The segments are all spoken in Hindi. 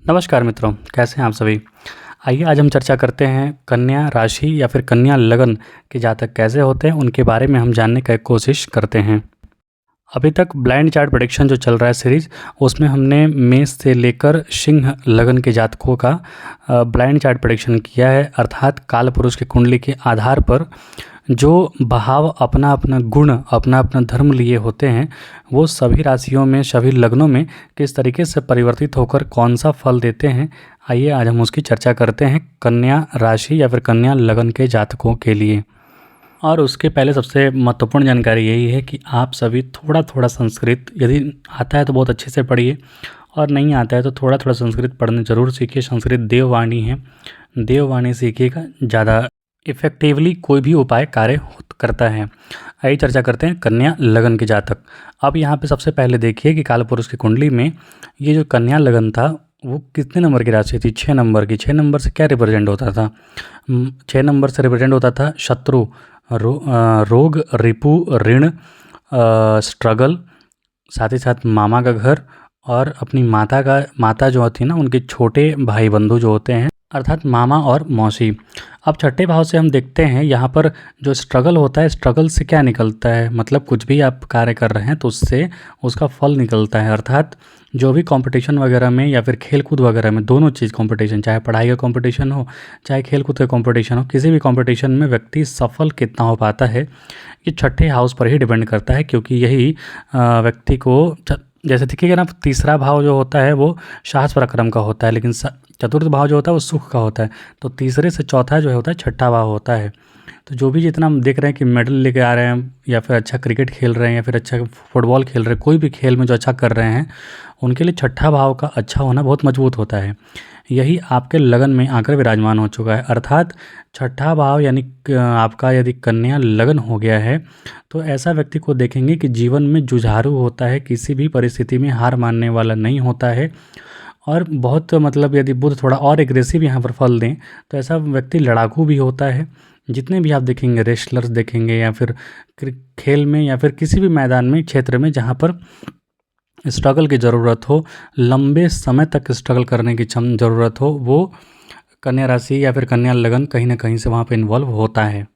नमस्कार मित्रों, कैसे हैं आप सभी। आइए आज हम चर्चा करते हैं कन्या राशि या फिर कन्या लगन के जातक कैसे होते हैं, उनके बारे में हम जानने की कोशिश करते हैं। अभी तक ब्लाइंड चार्ट प्रेडिक्शन जो चल रहा है सीरीज़, उसमें हमने मेष से लेकर सिंह लगन के जातकों का ब्लाइंड चार्ट प्रेडिक्शन किया है। अर्थात काल पुरुष की कुंडली के आधार पर जो भाव अपना अपना गुण अपना अपना धर्म लिए होते हैं, वो सभी राशियों में सभी लग्नों में किस तरीके से परिवर्तित होकर कौन सा फल देते हैं। आइए आज हम उसकी चर्चा करते हैं कन्या राशि या फिर कन्या लगन के जातकों के लिए। और उसके पहले सबसे महत्वपूर्ण जानकारी यही है कि आप सभी थोड़ा थोड़ा संस्कृत, यदि आता है तो बहुत अच्छे से पढ़िए और नहीं आता है तो थोड़ा थोड़ा संस्कृत पढ़ने ज़रूर सीखिए। संस्कृत देववाणी है, देववाणी सीखिएगा, ज़्यादा इफ़ेक्टिवली कोई भी उपाय कार्य करता है। आइए चर्चा करते हैं कन्या लगन के जातक। अब यहाँ पे सबसे पहले देखिए कि काल पुरुष की कुंडली में ये जो कन्या लगन था वो कितने नंबर की राशि थी। 6 नंबर की। 6 नंबर से क्या रिप्रेजेंट होता था? 6 नंबर से रिप्रेजेंट होता था शत्रु, रोग, रिपु, ऋण, स्ट्रगल, साथ ही साथ मामा का घर और अपनी माता जो होती है ना, उनके छोटे भाई बंधु जो होते हैं, अर्थात मामा और मौसी। अब छठे भाव से हम देखते हैं यहाँ पर जो स्ट्रगल होता है, स्ट्रगल से क्या निकलता है, मतलब कुछ भी आप कार्य कर रहे हैं तो उससे उसका फल निकलता है। अर्थात जो भी कंपटीशन वगैरह में या फिर खेल कूद वगैरह में, दोनों चीज़ कंपटीशन, चाहे पढ़ाई का कंपटीशन हो चाहे खेल कूद का कंपटीशन हो, किसी भी कंपटीशन में व्यक्ति सफल कितना हो पाता है ये छठे हाउस पर ही डिपेंड करता है। क्योंकि यही व्यक्ति को, जैसे देखिएगा ना, तीसरा भाव जो होता है वो साहस पराक्रम का होता है, लेकिन चतुर्थ भाव जो होता है वो सुख का होता है। तो तीसरे से चौथा जो होता है छठा भाव होता है। तो जो भी जितना हम देख रहे हैं कि मेडल लेके आ रहे हैं या फिर अच्छा क्रिकेट खेल रहे हैं या फिर अच्छा फुटबॉल खेल रहे हैं, कोई भी खेल में जो अच्छा कर रहे हैं, उनके लिए छठा भाव का अच्छा होना बहुत मजबूत होता है। यही आपके लगन में आकर विराजमान हो चुका है। अर्थात छठा भाव यानी आपका यदि कन्या लगन हो गया है तो ऐसा व्यक्ति को देखेंगे कि जीवन में जुझारू होता है, किसी भी परिस्थिति में हार मानने वाला नहीं होता है। और बहुत मतलब यदि बुध थोड़ा और एग्रेसिव यहाँ पर फल दें तो ऐसा व्यक्ति लड़ाकू भी होता है। जितने भी आप देखेंगे रेसलर्स देखेंगे या फिर खेल में या फिर किसी भी मैदान में, क्षेत्र में जहाँ पर स्ट्रगल की ज़रूरत हो, लंबे समय तक स्ट्रगल करने की ज़रूरत हो, वो कन्या राशि या फिर कन्या लगन कहीं ना कहीं से वहाँ पे इन्वॉल्व होता है।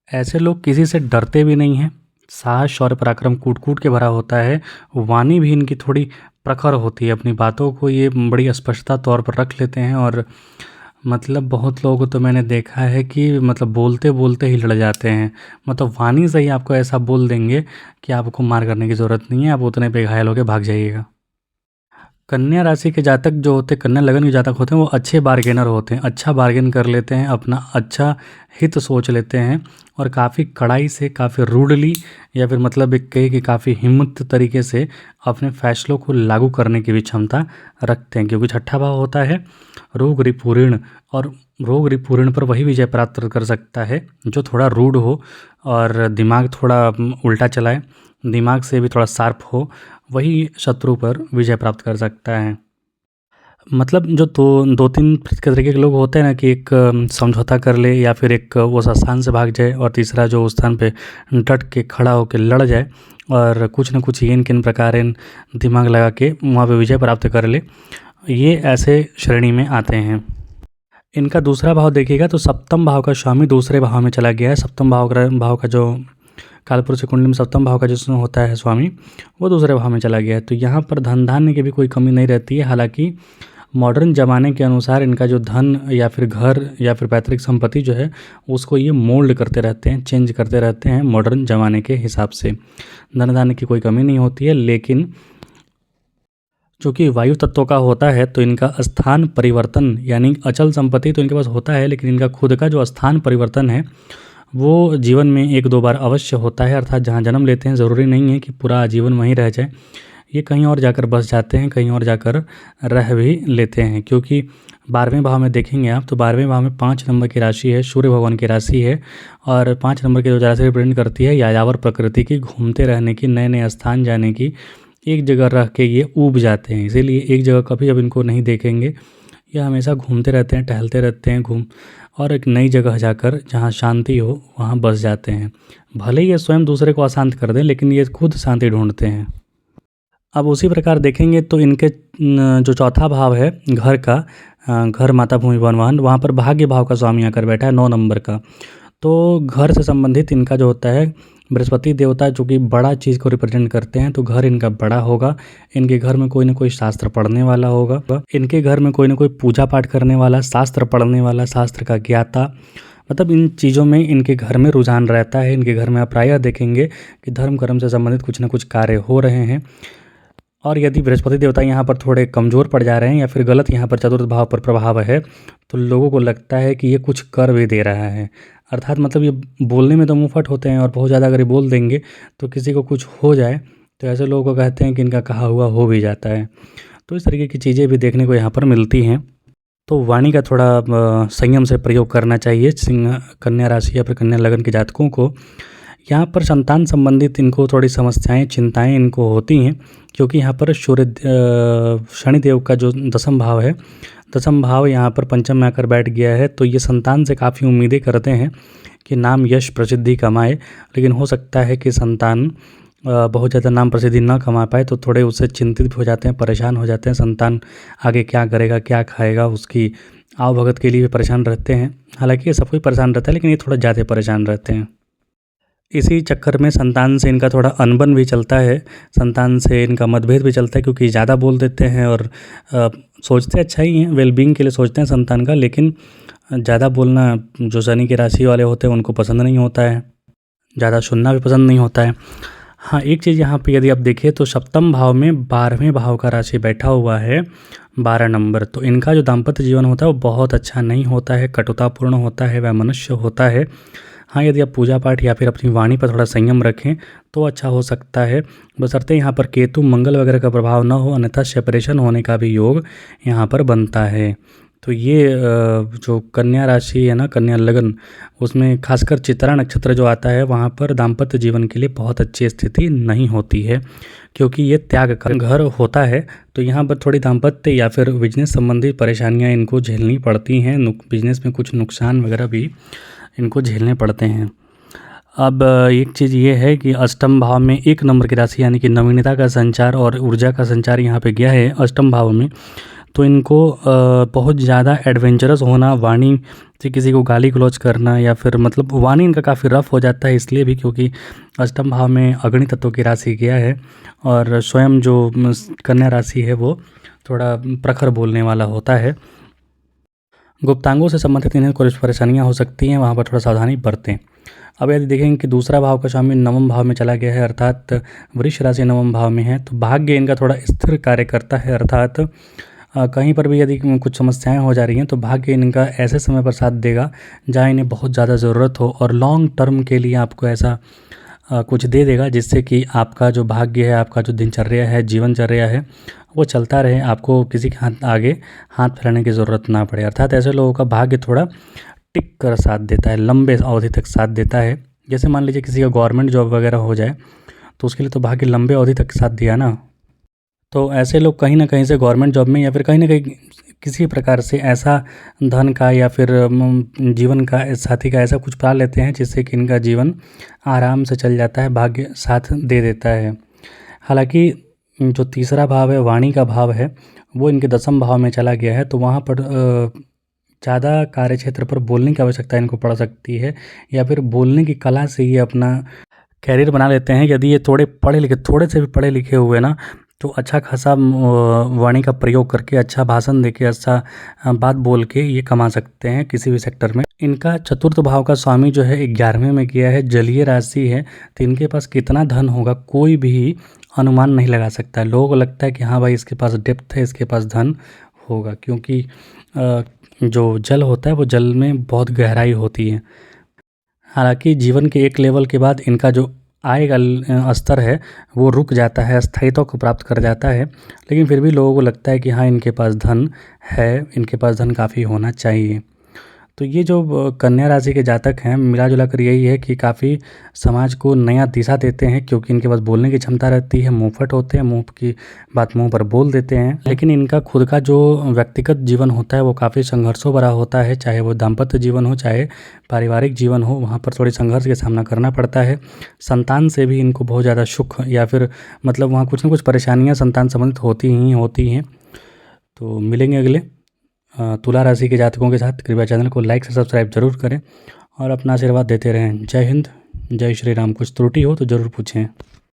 ऐसे लोग किसी से डरते भी नहीं हैं, साहस शौर्य पराक्रम कूट कूट के भरा होता है। वाणी भी इनकी थोड़ी प्रखर होती है, अपनी बातों को ये बड़ी स्पष्टता तौर पर रख लेते हैं। और मतलब बहुत लोगों को तो मैंने देखा है कि मतलब बोलते बोलते ही लड़ जाते हैं, मतलब वाणी से ही आपको ऐसा बोल देंगे कि आपको मार करने की ज़रूरत नहीं है, आप उतने पे घायल होकर भाग जाइएगा। कन्या राशि के जातक जो होते हैं, कन्या लगन के जातक होते हैं, वो अच्छे बार्गेनर होते हैं, अच्छा बार्गेन कर लेते हैं, अपना अच्छा हित सोच लेते हैं और काफ़ी कड़ाई से, काफ़ी रूडली या फिर मतलब एक कहे कि काफ़ी हिम्मत तरीके से अपने फैसलों को लागू करने की भी क्षमता रखते हैं। क्योंकि छठा भाव होता है रोग रिपुऋण, और रोग रिपुऋण पर वही विजय प्राप्त कर सकता है जो थोड़ा रूड हो और दिमाग थोड़ा उल्टा चलाए, दिमाग से भी थोड़ा शार्प हो, वही शत्रु पर विजय प्राप्त कर सकता है। मतलब जो दो तीन तरीके के लोग होते हैं ना, कि एक समझौता कर ले या फिर एक वो स्थान से भाग जाए और तीसरा जो उस स्थान पे डट के खड़ा होकर लड़ जाए और कुछ न कुछ येन किन प्रकार दिमाग लगा के वहाँ पे विजय प्राप्त कर ले, ये ऐसे श्रेणी में आते हैं। इनका दूसरा भाव देखिएगा तो सप्तम भाव का स्वामी दूसरे भाव में चला गया है। सप्तम भाव का जो कालपुरुष की कुंडली में सप्तम भाव का जिसमें होता है स्वामी, वो दूसरे भाव में चला गया है। तो यहाँ पर धन धान्य की भी कोई कमी नहीं रहती है। हालांकि मॉडर्न ज़माने के अनुसार इनका जो धन या फिर घर या फिर पैतृक संपत्ति जो है उसको ये मोल्ड करते रहते हैं, चेंज करते रहते हैं मॉडर्न ज़माने के हिसाब से। धन धान्य की कोई कमी नहीं होती है, लेकिन चूँकि वायु तत्व का होता है तो इनका स्थान परिवर्तन, यानी अचल संपत्ति तो इनके पास होता है, लेकिन इनका खुद का जो स्थान परिवर्तन है वो जीवन में एक दो बार अवश्य होता है। अर्थात जहाँ जन्म लेते हैं ज़रूरी नहीं है कि पूरा आजीवन वहीं रह जाए, ये कहीं और जाकर बस जाते हैं, कहीं और जाकर रह भी लेते हैं। क्योंकि 12वें भाव में देखेंगे आप तो 12वें भाव में 5 नंबर की राशि है, सूर्य भगवान की राशि है, और 5 नंबर की जो राशि रिप्रेजेंट करती है यायावर प्रकृति की, घूमते रहने की, नए नए स्थान जाने की, एक जगह रह के ये ऊब जाते हैं। इसीलिए एक जगह कभी अब इनको नहीं देखेंगे, ये हमेशा घूमते रहते हैं, टहलते रहते हैं, और एक नई जगह जाकर जहाँ शांति हो वहाँ बस जाते हैं। भले ही ये स्वयं दूसरे को अशांत कर दें, लेकिन ये खुद शांति ढूंढते हैं। अब उसी प्रकार देखेंगे तो इनके जो चौथा भाव है घर का, घर माता भूमि वन वाहन, वहाँ पर भाग्य भाव का स्वामी आकर बैठा है 9 नंबर का। तो घर से संबंधित इनका जो होता है बृहस्पति देवता जो कि बड़ा चीज़ को रिप्रेजेंट करते हैं, तो घर इनका बड़ा होगा। इनके घर में कोई ना कोई शास्त्र पढ़ने वाला होगा, इनके घर में कोई ना कोई पूजा पाठ करने वाला, शास्त्र पढ़ने वाला, शास्त्र का ज्ञाता, मतलब इन चीज़ों में इनके घर में रुझान रहता है। इनके घर में आप प्रायः देखेंगे कि धर्म कर्म से संबंधित कुछ ना कुछ कार्य हो रहे हैं। और यदि बृहस्पति देवता यहाँ पर थोड़े कमज़ोर पड़ जा रहे हैं या फिर गलत यहाँ पर चतुर्थ भाव पर प्रभाव है, तो लोगों को लगता है कि ये कुछ कर भी दे रहा है। अर्थात मतलब ये बोलने में तो मुंहफट होते हैं और बहुत ज़्यादा अगर ये बोल देंगे तो किसी को कुछ हो जाए, तो ऐसे लोगों को कहते हैं कि इनका कहा हुआ हो भी जाता है। तो इस तरीके की चीज़ें भी देखने को यहाँ पर मिलती हैं। तो वाणी का थोड़ा संयम से प्रयोग करना चाहिए सिंह कन्या राशि या फिर कन्या लगन के जातकों को। यहाँ पर संतान संबंधित इनको थोड़ी समस्याएं, चिंताएं इनको होती हैं, क्योंकि यहाँ पर शनिदेव का जो दसम भाव है, दसम भाव यहाँ पर पंचम में आकर बैठ गया है। तो ये संतान से काफ़ी उम्मीदें करते हैं कि नाम यश प्रसिद्धि कमाए, लेकिन हो सकता है कि संतान बहुत ज़्यादा नाम प्रसिद्धि ना कमा पाए, तो थोड़े उससे चिंतित भी हो जाते हैं, परेशान हो जाते हैं। संतान आगे क्या करेगा, क्या खाएगा, उसकी आव भगत के लिए भी परेशान रहते हैं। हालांकि ये सब कोई परेशान रहता है, लेकिन ये थोड़ा ज़्यादा परेशान रहते हैं। इसी चक्कर में संतान से इनका थोड़ा अनबन भी चलता है, संतान से इनका मतभेद भी चलता है, क्योंकि ज़्यादा बोल देते हैं और सोचते अच्छा ही हैं, वेलबींग के लिए सोचते हैं संतान का, लेकिन ज़्यादा बोलना जो शनि की राशि वाले होते हैं उनको पसंद नहीं होता है, ज़्यादा सुनना भी पसंद नहीं होता है। हाँ, एक चीज़ यहाँ पे यदि आप देखिए तो सप्तम भाव में 12वें भाव का राशि बैठा हुआ है 12 नंबर, तो इनका जो दाम्पत्य जीवन होता है वो बहुत अच्छा नहीं होता है, कटुतापूर्ण होता है, वह मनुष्य होता है। हाँ, यदि आप पूजा पाठ या फिर अपनी वाणी पर थोड़ा संयम रखें तो अच्छा हो सकता है, बशर्ते यहाँ पर केतु मंगल वगैरह का प्रभाव न हो, अन्यथा सेपरेशन होने का भी योग यहाँ पर बनता है। तो ये जो कन्या राशि है ना, कन्या लगन, उसमें खासकर चित्रा नक्षत्र जो आता है वहाँ पर दाम्पत्य जीवन के लिए बहुत अच्छी स्थिति नहीं होती है, क्योंकि ये त्याग का घर होता है। तो यहाँ पर थोड़ी दाम्पत्य या फिर बिजनेस संबंधी परेशानियाँ इनको झेलनी पड़ती हैं, बिजनेस में कुछ नुकसान वगैरह भी इनको झेलने पड़ते हैं। अब एक चीज़ ये है कि अष्टम भाव में 1 नंबर की राशि यानी कि नवीनता का संचार और ऊर्जा का संचार यहाँ पे गया है अष्टम भाव में, तो इनको बहुत ज़्यादा एडवेंचरस होना, वाणी से किसी को गाली गलौज करना, या फिर मतलब वाणी इनका काफ़ी रफ हो जाता है, इसलिए भी क्योंकि अष्टम भाव में अग्नि तत्व की राशि गया है और स्वयं जो कन्या राशि है वो थोड़ा प्रखर बोलने वाला होता है। गुप्तांगों से संबंधित इन्हें कुछ परेशानियां हो सकती हैं, वहाँ पर थोड़ा सावधानी बरतें। अब यदि देखेंगे कि दूसरा भाव का स्वामी नवम भाव में चला गया है, अर्थात वृष राशि नवम भाव में है, तो भाग्य इनका थोड़ा स्थिर कार्य करता है, अर्थात कहीं पर भी यदि कुछ समस्याएं हो जा रही हैं तो भाग्य इनका ऐसे समय पर साथ देगा जहाँ इन्हें बहुत ज़्यादा ज़रूरत हो, और लॉन्ग टर्म के लिए आपको ऐसा कुछ दे देगा जिससे कि आपका जो भाग्य है, आपका जो दिनचर्या है, जीवनचर्या है, वो चलता रहे, आपको किसी के आगे हाथ फैलाने की ज़रूरत ना पड़े। अर्थात ऐसे लोगों का भाग्य थोड़ा टिक कर साथ देता है, लंबे अवधि तक साथ देता है। जैसे मान लीजिए किसी का गवर्नमेंट जॉब वगैरह हो जाए तो उसके लिए तो भाग्य लंबे अवधि तक साथ दिया ना, तो ऐसे लोग कहीं ना कहीं से गवर्नमेंट जॉब में या फिर कहीं ना कहीं किसी प्रकार से ऐसा धन का या फिर जीवन का साथी का ऐसा कुछ पा लेते हैं जिससे कि इनका जीवन आराम से चल जाता है, भाग्य साथ दे देता है। हालांकि जो तीसरा भाव है, वाणी का भाव है, वो इनके दसम भाव में चला गया है, तो वहाँ पर ज़्यादा कार्य क्षेत्र पर बोलने की आवश्यकता इनको पड़ सकती है, या फिर बोलने की कला से ये अपना कैरियर बना लेते हैं। यदि ये थोड़े से भी पढ़े लिखे हुए ना, तो अच्छा खासा वाणी का प्रयोग करके, अच्छा भाषण देके, अच्छा बात बोल के ये कमा सकते हैं किसी भी सेक्टर में। इनका चतुर्थ भाव का स्वामी जो है 11वें में गया है, जलीय राशि है, तो इनके पास कितना धन होगा कोई भी अनुमान नहीं लगा सकता है। लोगों को लगता है कि हाँ भाई इसके पास डेप्थ है, इसके पास धन होगा, क्योंकि जो जल होता है वो जल में बहुत गहराई होती है। हालांकि जीवन के एक लेवल के बाद इनका जो आय का स्तर है वो रुक जाता है, स्थायित्व को प्राप्त कर जाता है, लेकिन फिर भी लोगों को लगता है कि हाँ इनके पास धन है, इनके पास धन काफ़ी होना चाहिए। तो ये जो कन्या राशि के जातक हैं, मिला जुला कर यही है कि काफ़ी समाज को नया दिशा देते हैं, क्योंकि इनके पास बोलने की क्षमता रहती है, मुंहफट होते हैं, मुंह की बात मुंह पर बोल देते हैं। लेकिन इनका खुद का जो व्यक्तिगत जीवन होता है वो काफ़ी संघर्षों भरा होता है, चाहे वो दाम्पत्य जीवन हो, चाहे पारिवारिक जीवन हो, वहाँ पर थोड़ी संघर्ष का सामना करना पड़ता है। संतान से भी इनको बहुत ज़्यादा सुख या फिर मतलब वहाँ कुछ ना कुछ परेशानियाँ संतान संबंधित होती हैं। तो मिलेंगे अगले तुला राशि के जातकों के साथ। कृपया चैनल को लाइक से सब्सक्राइब जरूर करें और अपना आशीर्वाद देते रहें। जय हिंद, जय श्री राम। कुछ त्रुटि हो तो ज़रूर पूछें।